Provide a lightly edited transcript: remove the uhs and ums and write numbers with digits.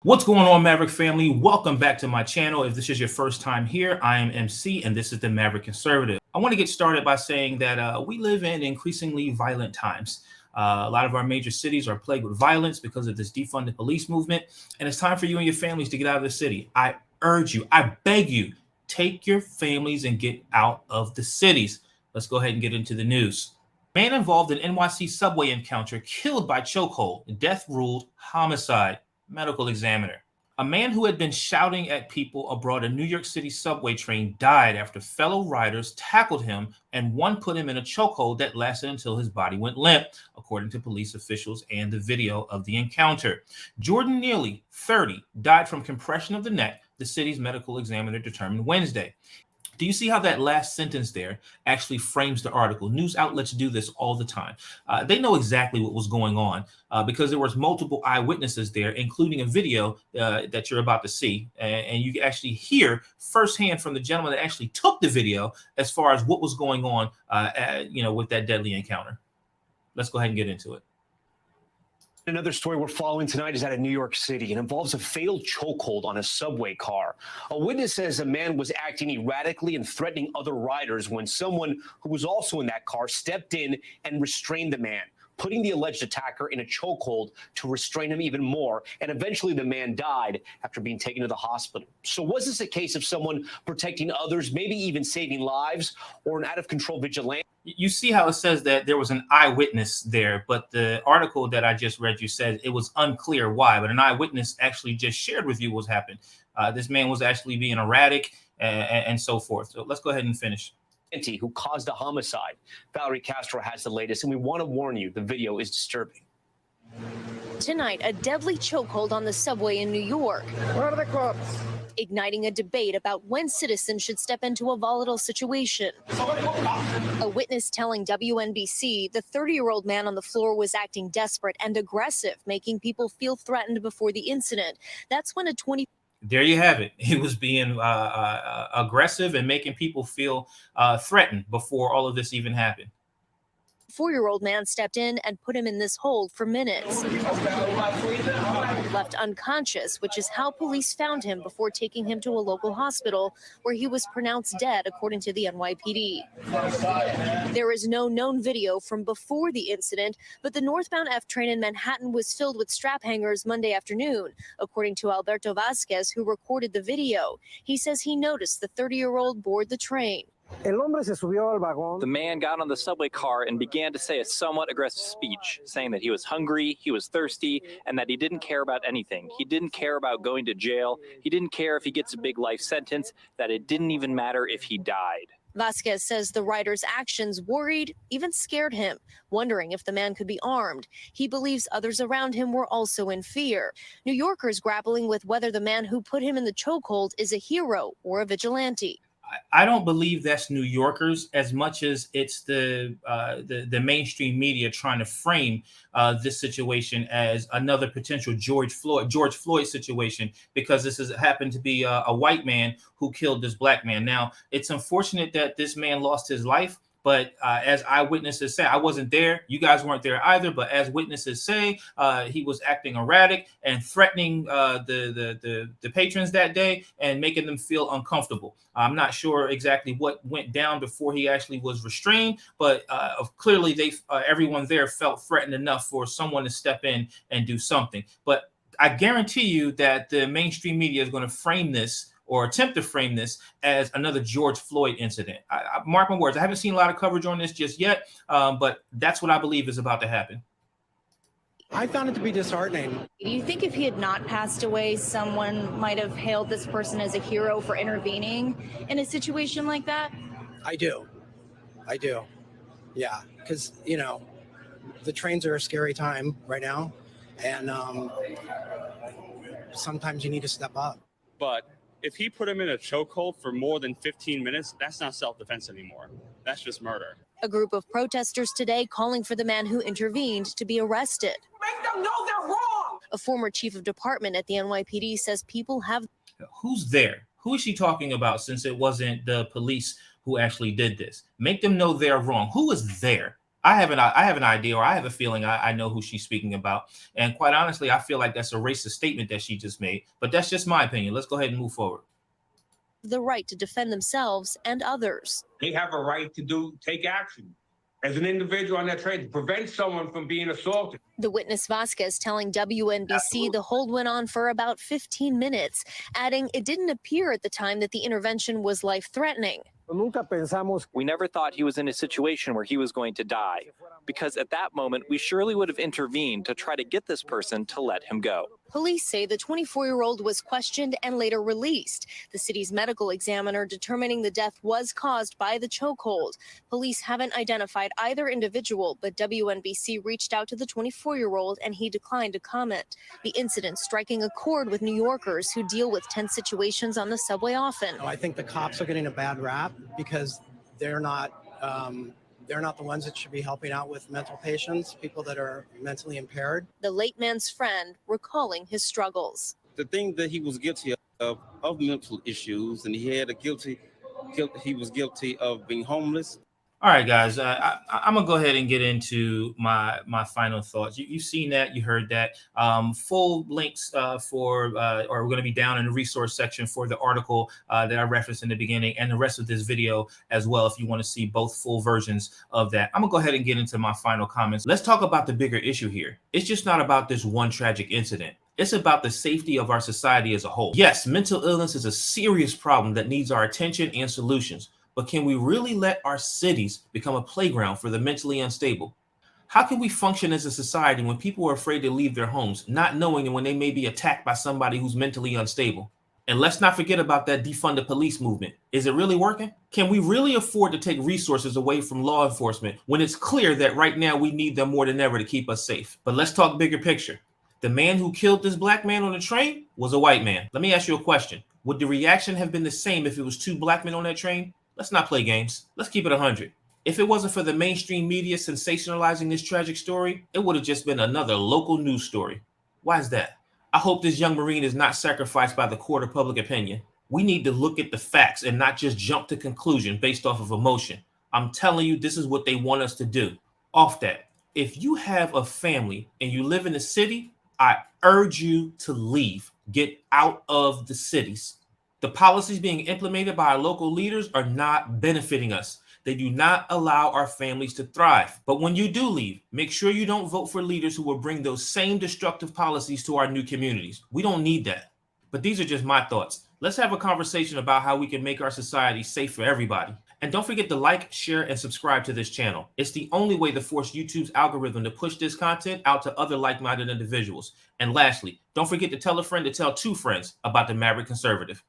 What's going on, Maverick family? Welcome back to my channel. If this is your first time here, I am MC and this is the Maverick Conservative. I want to get started by saying that we live in increasingly violent times. A lot of our major cities are plagued with violence because of this defund the police movement, and it's time for you and your families to get out of the city. I urge you, I beg you, take your families and get out of the cities. Let's go ahead and get into the news. Man involved in NYC subway encounter killed by chokehold. Death ruled homicide. Medical examiner. A man who had been shouting at people aboard a New York City subway train died after fellow riders tackled him and one put him in a chokehold that lasted until his body went limp, according to police officials and the video of the encounter. Jordan Neely, 30, died from compression of the neck, the city's medical examiner determined Wednesday. Do you see how that last sentence there actually frames the article? News outlets do this all the time. They know exactly what was going on because there was multiple eyewitnesses there, including a video that you're about to see. And you can actually hear firsthand from the gentleman that actually took the video as far as what was going on, with that deadly encounter. Let's go ahead and get into it. Another story we're following tonight is out of New York City. It involves a fatal chokehold on a subway car. A witness says a man was acting erratically and threatening other riders when someone who was also in that car stepped in and restrained the man, putting the alleged attacker in a chokehold to restrain him even more. And eventually the man died after being taken to the hospital. So was this a case of someone protecting others, maybe even saving lives, or an out-of-control vigilante? You see how it says that there was an eyewitness there, but the article that I just read you said it was unclear why, but an eyewitness actually just shared with you what's happened. This man was actually being erratic and so forth. So let's go ahead and finish. Who caused a homicide. Valerie Castro has the latest, and we want to warn you, the video is disturbing. Tonight, a deadly chokehold on the subway in New York. Where are the cops? Igniting a debate about when citizens should step into a volatile situation. A witness telling WNBC the 30-year-old man on the floor was acting desperate and aggressive, making people feel threatened before the incident. That's when a 20 There you have it. He was being aggressive and making people feel threatened before all of this even happened. 4-year-old man stepped in and put him in this hold for minutes. Left unconscious, which is how police found him before taking him to a local hospital where he was pronounced dead, according to the NYPD. There is no known video from before the incident, but the northbound F train in Manhattan was filled with strap hangers Monday afternoon, according to Alberto Vasquez, who recorded the video. He says he noticed the 30-year-old board the train. The man got on the subway car and began to say a somewhat aggressive speech, saying that he was hungry, he was thirsty, and that he didn't care about anything. He didn't care about going to jail. He didn't care if he gets a big life sentence, that it didn't even matter if he died. Vasquez says the rider's actions worried, even scared him, wondering if the man could be armed. He believes others around him were also in fear. New Yorkers grappling with whether the man who put him in the chokehold is a hero or a vigilante. I don't believe that's New Yorkers as much as it's the mainstream media trying to frame this situation as another potential George Floyd situation, because this has happened to be a white man who killed this black man. Now, it's unfortunate that this man lost his life. But as eyewitnesses say, I wasn't there. You guys weren't there either. But as witnesses say, he was acting erratic and threatening the patrons that day and making them feel uncomfortable. I'm not sure exactly what went down before he actually was restrained, but clearly everyone there felt threatened enough for someone to step in and do something. But I guarantee you that the mainstream media is going to frame this or attempt to frame this as another George Floyd incident. I mark my words. I haven't seen a lot of coverage on this just yet, but that's what I believe is about to happen. I found it to be disheartening. Do you think if he had not passed away, someone might have hailed this person as a hero for intervening in a situation like that? I do. Yeah, because, the trains are a scary time right now, and sometimes you need to step up. But if he put him in a chokehold for more than 15 minutes, that's not self-defense anymore. That's just murder. A group of protesters today calling for the man who intervened to be arrested. Make them know they're wrong! A former chief of department at the NYPD says people have... Who's there? Who is she talking about, since it wasn't the police who actually did this? Make them know they're wrong. Who is there? I have an idea, or I have a feeling I know who she's speaking about. And quite honestly, I feel like that's a racist statement that she just made. But that's just my opinion. Let's go ahead and move forward. The right to defend themselves and others. They have a right to take action as an individual on that train to prevent someone from being assaulted. The witness Vasquez telling WNBC the hold went on for about 15 minutes, adding it didn't appear at the time that the intervention was life-threatening. We never thought he was in a situation where he was going to die, because at that moment, we surely would have intervened to try to get this person to let him go. Police say the 24-year-old was questioned and later released. The city's medical examiner determining the death was caused by the chokehold. Police haven't identified either individual, but WNBC reached out to the 24-year-old and he declined to comment. The incident striking a chord with New Yorkers who deal with tense situations on the subway often. I think the cops are getting a bad rap because they're not the ones that should be helping out with mental patients, people that are mentally impaired. The late man's friend recalling his struggles. The thing that he was guilty of mental issues, and he was guilty of being homeless. All right, guys, I'm going to go ahead and get into my final thoughts. You've seen that. You heard that. Full links are going to be down in the resource section for the article that I referenced in the beginning and the rest of this video as well, if you want to see both full versions of that. I'm going to go ahead and get into my final comments. Let's talk about the bigger issue here. It's just not about this one tragic incident. It's about the safety of our society as a whole. Yes, mental illness is a serious problem that needs our attention and solutions. But can we really let our cities become a playground for the mentally unstable? How can we function as a society when people are afraid to leave their homes, not knowing when they may be attacked by somebody who's mentally unstable? And let's not forget about that defund the police movement. Is it really working? Can we really afford to take resources away from law enforcement when it's clear that right now we need them more than ever to keep us safe? But let's talk bigger picture. The man who killed this black man on the train was a white man. Let me ask you a question. Would the reaction have been the same if it was two black men on that train? Let's not play games. Let's keep it 100. If it wasn't for the mainstream media sensationalizing this tragic story, it would have just been another local news story. Why is that? I hope this young Marine is not sacrificed by the court of public opinion. We need to look at the facts and not just jump to conclusion based off of emotion. I'm telling you, this is what they want us to do. Off that, if you have a family and you live in a city, I urge you to leave. Get out of the cities. The policies being implemented by our local leaders are not benefiting us. They do not allow our families to thrive. But when you do leave, make sure you don't vote for leaders who will bring those same destructive policies to our new communities. We don't need that. But these are just my thoughts. Let's have a conversation about how we can make our society safe for everybody. And don't forget to like, share, and subscribe to this channel. It's the only way to force YouTube's algorithm to push this content out to other like-minded individuals. And lastly, don't forget to tell a friend to tell two friends about the Maverick Conservative.